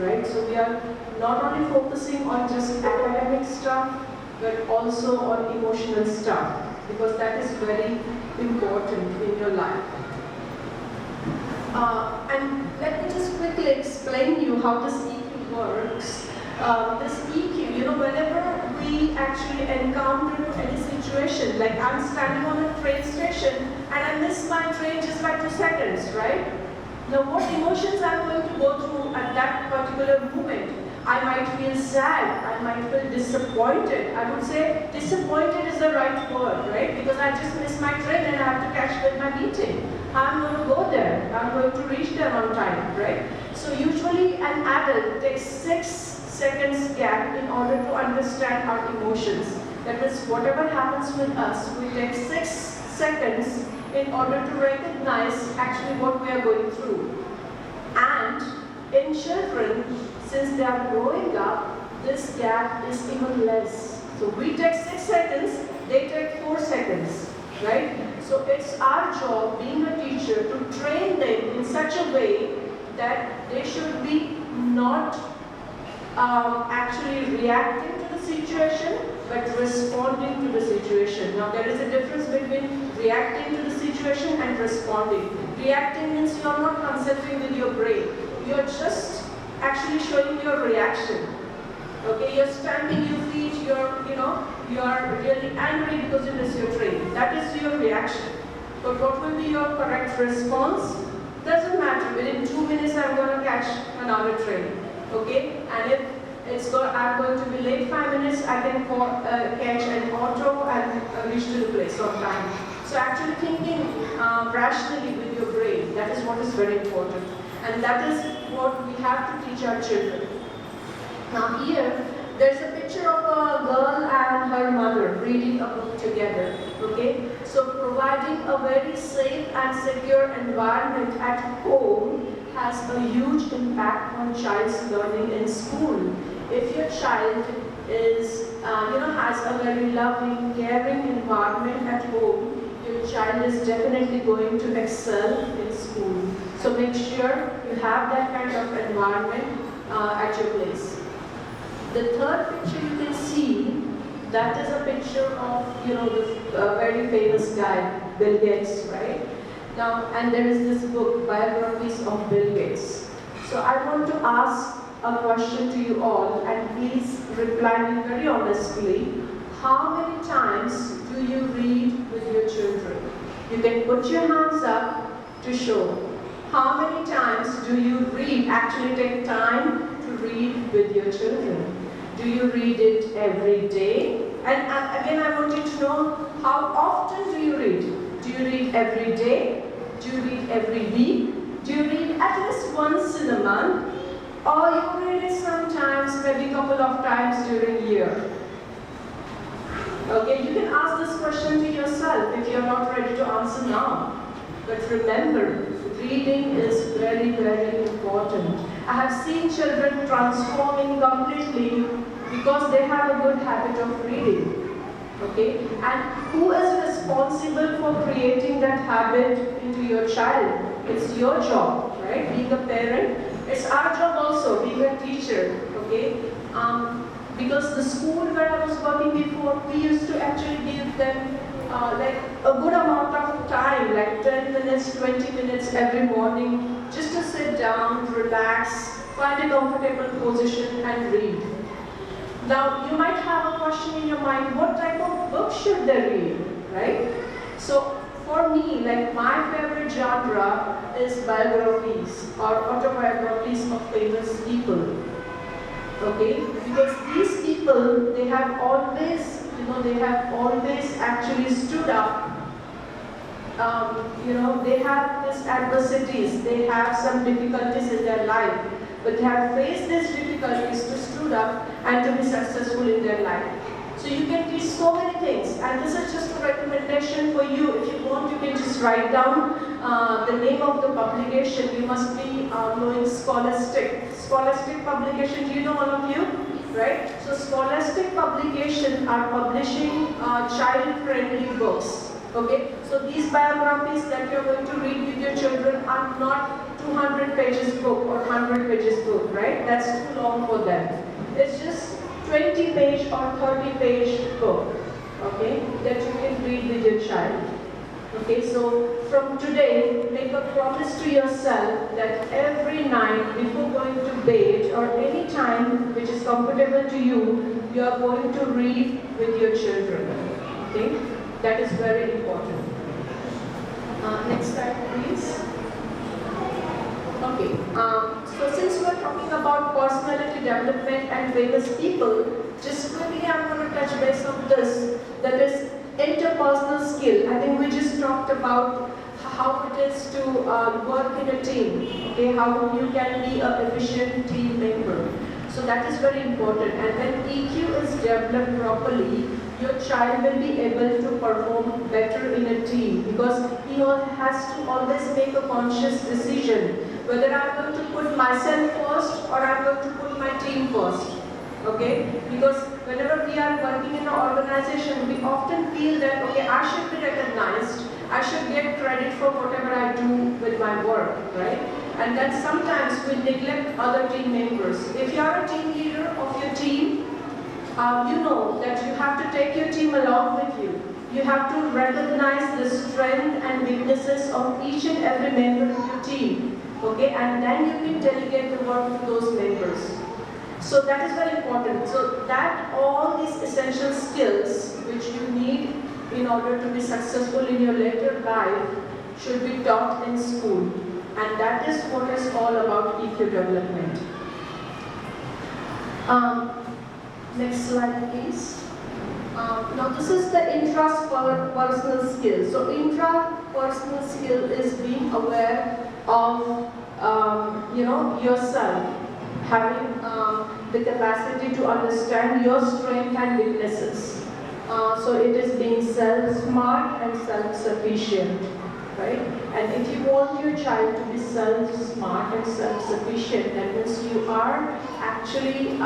right? So we are not only focusing on just academic stuff, but also on emotional stuff, because that is very important in your life. And let me just quickly explain you how this EQ works. This EQ, whenever we actually encounter any situation, like I'm standing on a train station and I miss my train just by 2 seconds, right? Now what emotions I'm going to go through at that particular moment? I might feel sad, I might feel disappointed. I would say disappointed is the right word, right? Because I just missed my train and I have to catch with my meeting. I'm going to go there, I'm going to reach there on time, right? So usually an adult takes 6 seconds gap in order to understand our emotions. That means whatever happens with us, we take 6 seconds in order to recognize actually what we are going through. And in children, since they are growing up, this gap is even less. So we take 6 seconds, they take 4 seconds, right? So it's our job, being a teacher, to train them in such a way that they should be not actually reacting to the situation, but responding to the situation. Now there is a difference between reacting to the situation and responding. Reacting means you are not concentrating with your brain. You are just actually showing your reaction. Okay, you're stamping your feet, you are really angry because you missed your train. That is your reaction. But what will be your correct response? Doesn't matter. Within 2 minutes I'm going to catch another train. Okay, and if I'm going to be late 5 minutes, I can catch an auto and reach to the place on time. So actually thinking rationally with your brain, that is what is very important. And that is what we have to teach our children. Now here, there's a picture of a girl and her mother reading a book together. Okay, so providing a very safe and secure environment at home has a huge impact on child's learning in school. If your child is, has a very loving, caring environment at home, your child is definitely going to excel in school. So make sure you have that kind of environment at your place. The third picture you can see, that is a picture of, the very famous guy, Bill Gates, right? Now, and there is this book, Biographies of Bill Gates. So I want to ask a question to you all, and please reply me very honestly. How many times do you read with your children? You can put your hands up to show. How many times do you read, actually take time to read with your children? Do you read it every day? And again, I want you to know, how often do you read? Do you read every day? Do you read every week? Do you read at least once in a month? Or you read it sometimes, maybe a couple of times during a year? Okay, you can ask this question to yourself if you are not ready to answer now. But remember, reading is very, very important. I have seen children transforming completely because they have a good habit of reading. Okay, and who is responsible for creating that habit into your child? It's your job, right? Being a parent, it's our job also, being a teacher. Okay, because the school where I was working before, we used to actually give them like a good amount of time, like 10 minutes, 20 minutes every morning, just to sit down, relax, find a comfortable position and read. Now, you might have a question in your mind, what type of book should they read, right? So, for me, like my favorite genre is biographies or autobiographies of famous people. Okay? Because these people, they have always actually stood up. They have these adversities, they have some difficulties in their life, but they have faced these difficulties to stood up and to be successful in their life. So you can teach so many things, and this is just a recommendation for you. If you want, you can just write down the name of the publication. You must be knowing Scholastic. Scholastic publication, do you know all of you? Right? So Scholastic publication are publishing child-friendly books. Okay? So these biographies that you're going to read with your children are not too 200 pages book or 100 pages book, right? That's too long for them. It's just 20 page or 30 page book, okay, that you can read with your child. Okay, so from today, make a promise to yourself that every night before going to bed or any time which is comfortable to you, you are going to read with your children. Okay, that is very important. Next slide, please. Okay, so since we are talking about personality development and famous people, just quickly I'm going to touch base on this. That is interpersonal skill. I think we just talked about how it is to work in a team. Okay, how you can be an efficient team member. So that is very important. And when EQ is developed properly, your child will be able to perform better in a team because he has to always make a conscious decision whether I'm going to put myself first or I'm going to put my team first. Okay? Because whenever we are working in an organization, we often feel that, okay, I should be recognized, I should get credit for whatever I do with my work, right? And then sometimes we neglect other team members. If you are a team leader of your team, you know that you have to take your team along with you. You have to recognize the strength and weaknesses of each and every member of your team. Okay, and then you can delegate the work to those members. So that is very important. So that all these essential skills which you need in order to be successful in your later life should be taught in school. And that is what is all about EQ development. Next slide, please. Now this is the intrapersonal skill. So intrapersonal skill is being aware of yourself, having the capacity to understand your strengths and weaknesses. So it is being self-smart and self-sufficient, right? And if you want your child to be self-smart and self-sufficient, that means you are actually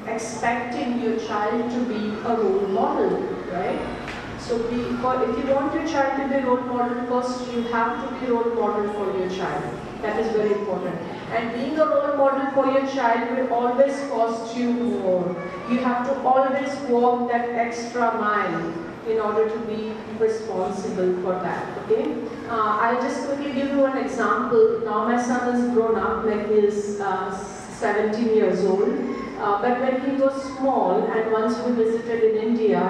expecting your child to be a role model, right? So if you want your child to be a role model, first you have to be a role model for your child. That is very important. And being a role model for your child will always cost you more. You have to always walk that extra mile in order to be responsible for that, okay? I'll just quickly give you an example. Now my son is grown up, like he is 17 years old. But when he was small and once we visited in India,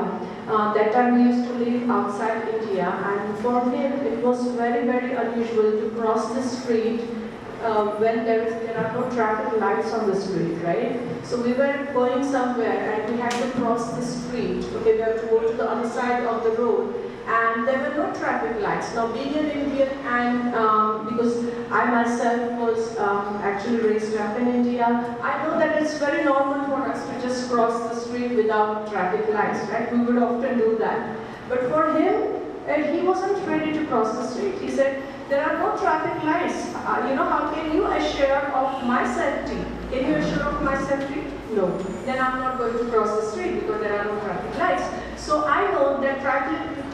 that time we used to live outside India, and for him it was very, very unusual to cross the street when there are no traffic lights on the street, right? So we were going somewhere and we had to cross the street. Okay, we had to go to the other side of the road, and there were no traffic lights. Now being an Indian, and because I myself was actually raised up in India, I know that it's very normal for us to just cross the street without traffic lights, right? We would often do that. But for him, he wasn't ready to cross the street. He said, there are no traffic lights. How can you assure of my safety? Can you assure of my safety? No. Then I'm not going to cross the street because there are no traffic lights. So I know that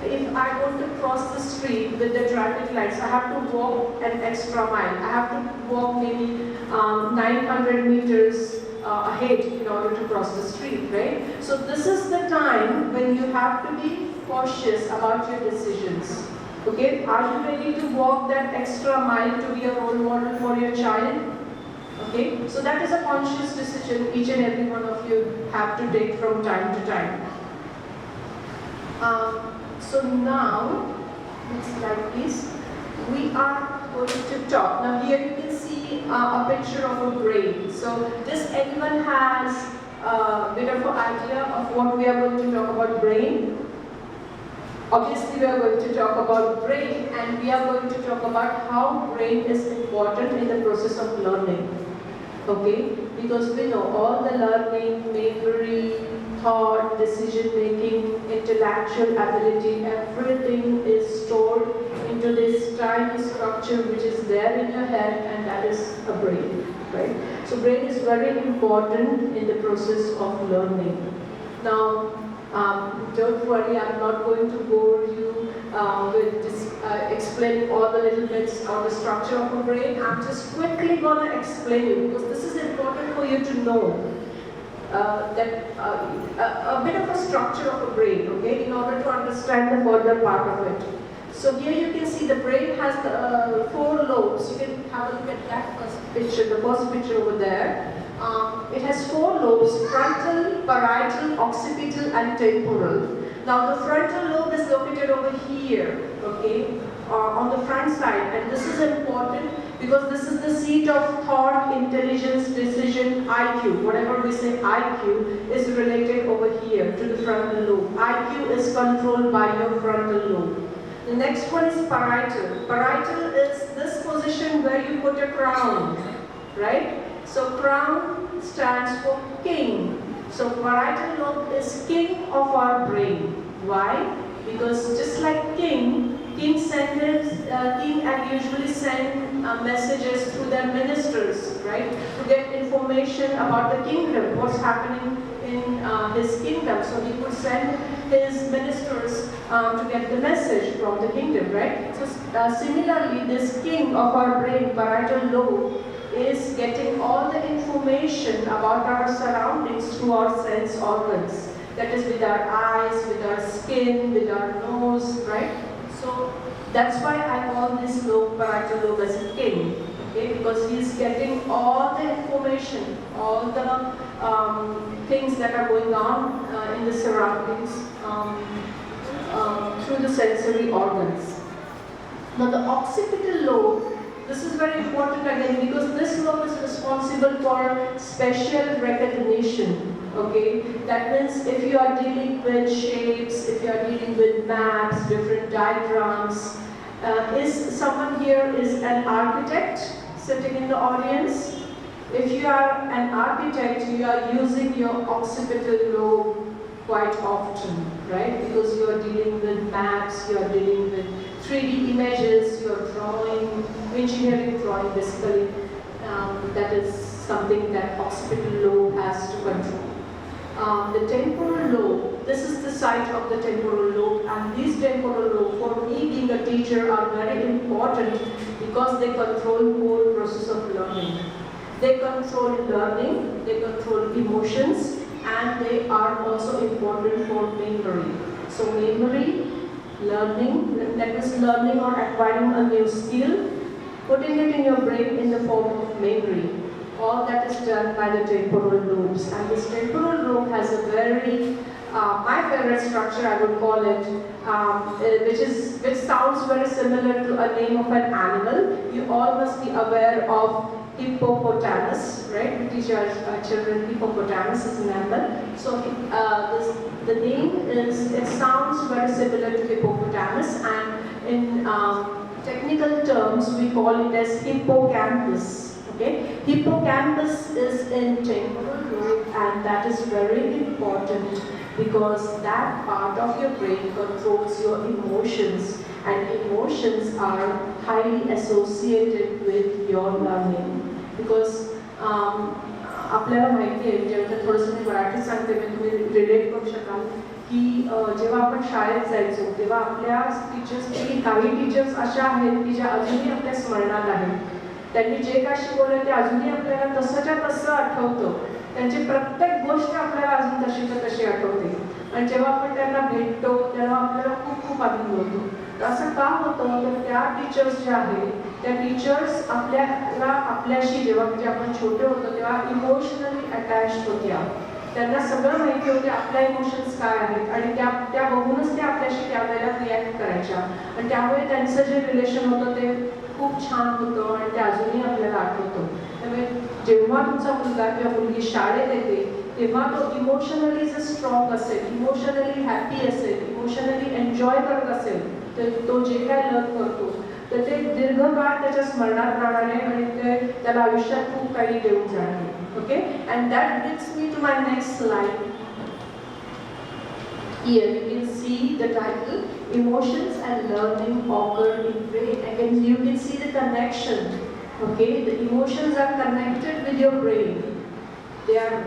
if I want to cross the street with the traffic lights, I have to walk an extra mile. I have to walk maybe 900 meters ahead in order to cross the street, right? So this is the time when you have to be cautious about your decisions. Okay, are you ready to walk that extra mile to be a role model for your child? Okay, so that is a conscious decision each and every one of you have to take from time to time. So now, next slide please. We are going to talk. Now here you can see a picture of a brain. So does anyone has a bit of an idea of what we are going to talk about brain? Obviously we are going to talk about brain, and we are going to talk about how brain is important in the process of learning. Okay? Because we know all the learning, memory, thought, decision making, intellectual ability, everything is stored into this tiny structure which is there in your head, and that is a brain, right? So brain is very important in the process of learning. Now, don't worry, I'm not going to bore you explaining all the little bits on the structure of a brain. I'm just quickly going to explain you because this is important for you to know. A bit of a structure of a brain, okay, in order to understand the further part of it. So here you can see the brain has 4 lobes. You can have a look at that first picture, the first picture over there. It has 4 lobes: frontal, parietal, occipital and temporal. Now the frontal lobe is located over here, okay, on the front side, and this is important because this is the seat of thought, intelligence, decision, IQ. Whatever we say IQ is related over here to the frontal lobe. IQ is controlled by your frontal lobe. The next one is parietal. Parietal is this position where you put a crown, right? So crown stands for king. So parietal lobe is king of our brain. Why? Because just like king usually send messages through their ministers, right? To get information about the kingdom, what's happening in his kingdom. So he could send his ministers to get the message from the kingdom, right? So similarly, this king of our brain, parietal lobe, is getting all the information about our surroundings through our sense organs. That is with our eyes, with our skin, with our nose, right? So that's why I call this lobe, parietal lobe, as a king, okay? Because he is getting all the information, all the things that are going on in the surroundings through the sensory organs. Now the occipital lobe, this is very important again because this lobe is responsible for spatial recognition. Okay, that means if you are dealing with shapes, if you are dealing with maps, different diagrams, is someone here is an architect sitting in the audience? If you are an architect, you are using your occipital lobe quite often, right? Because you are dealing with maps, you are dealing with 3D images, you are drawing, engineering drawing basically. That is something that occipital lobe has to control. The temporal lobe, this is the site of the temporal lobe, and these temporal lobe, for me being a teacher, are very important because they control the whole process of learning. They control learning, they control emotions, and they are also important for memory. So memory, learning, that is learning or acquiring a new skill, putting it in your brain in the form of memory. All that is done by the temporal lobes, and this temporal lobe has a very, my favorite structure I would call it, which sounds very similar to a name of an animal. You all must be aware of hippopotamus, right? We teach our children hippopotamus is an animal. So the name is, it sounds very similar to hippopotamus, and in technical terms we call it as hippocampus. Okay? Hippocampus is in temporal lobe, and that is very important because that part of your brain controls your emotions, and emotions are highly associated with your learning. Because आपल्याला माहिती आहे, जेव्हा थोडंसं मी मराठीत सांगते, मी तुम्ही relate करू शकाल की जेव्हा आपण शाळेत जायचो तेव्हा आपल्या टीचर्सपैकी काही टीचर्स अशा आहेत की ज्या अजूनही आपल्या स्मरणात आहेत. त्यांनी जे काय शिकवलं ते अजूनही आपल्याला तसंच्या तसं आठवतं. त्यांची प्रत्येक गोष्ट आपल्याला अजून तशीच्या तशी आठवते, आणि जेव्हा आपण त्यांना भेटतो तेव्हा आपल्याला खूप खूप आनंद होतो. असं का होतं तर त्या टीचर्स ज्या आहेत त्या टीचर्स आपल्याशी जेव्हा म्हणजे आपण छोटे होतो तेव्हा इमोशनली अटॅच्ड होत्या. त्यांना सगळं माहिती होते आपल्या इमोशन्स काय आहेत, आणि त्या बघूनच त्या आपल्याशी त्यावेळेला रिॲक्ट करायच्या, आणि त्यामुळे त्यांचं जे रिलेशन होतं ते खूप छान होतं आणि ते अजूनही आपल्याला आठवतं. त्यामुळे जेव्हा तुमचा मुलगा किंवा मुलगी शाळेत येते तेव्हा तो इमोशनली जर स्ट्रॉंग असेल, इमोशनली हॅपी असेल, इमोशनली एन्जॉय करत असेल, तर तो जे काय लर्न करतो तर ते दीर्घकाळ त्याच्या स्मरणात राहणार आहे आणि ते त्याला आयुष्यात खूप काही देऊन जाणार. Okay, and that brings me to my next slide. Here you can see the title, Emotions and Learning Occur in Brain. Again, you can see the connection. Okay, the emotions are connected with your brain. They are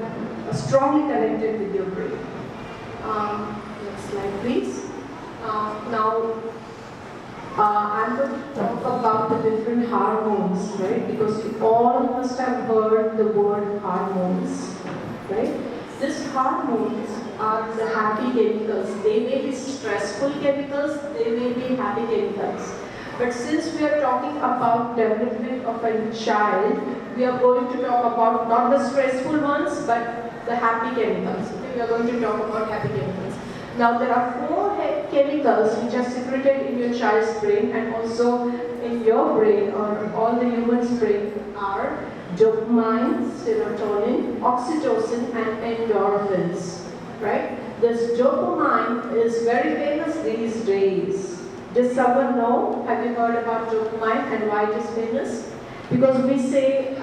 strongly connected with your brain. Next slide, please. Now, I'm going to talk about the different hormones, right? Because you all must have heard the word hormones, right? These hormones are the happy chemicals. They may be stressful chemicals, they may be happy chemicals. But since we are talking about development of a child, we are going to talk about not the stressful ones, but the happy chemicals. Okay? We are going to talk about happy chemicals. Now there are four chemicals which are secreted in your child's brain and also in your brain or all the humans' brain are dopamine, serotonin, oxytocin and endorphins. Right? This dopamine is very famous these days. Does someone know? Have you heard about dopamine and why it is famous? Because we say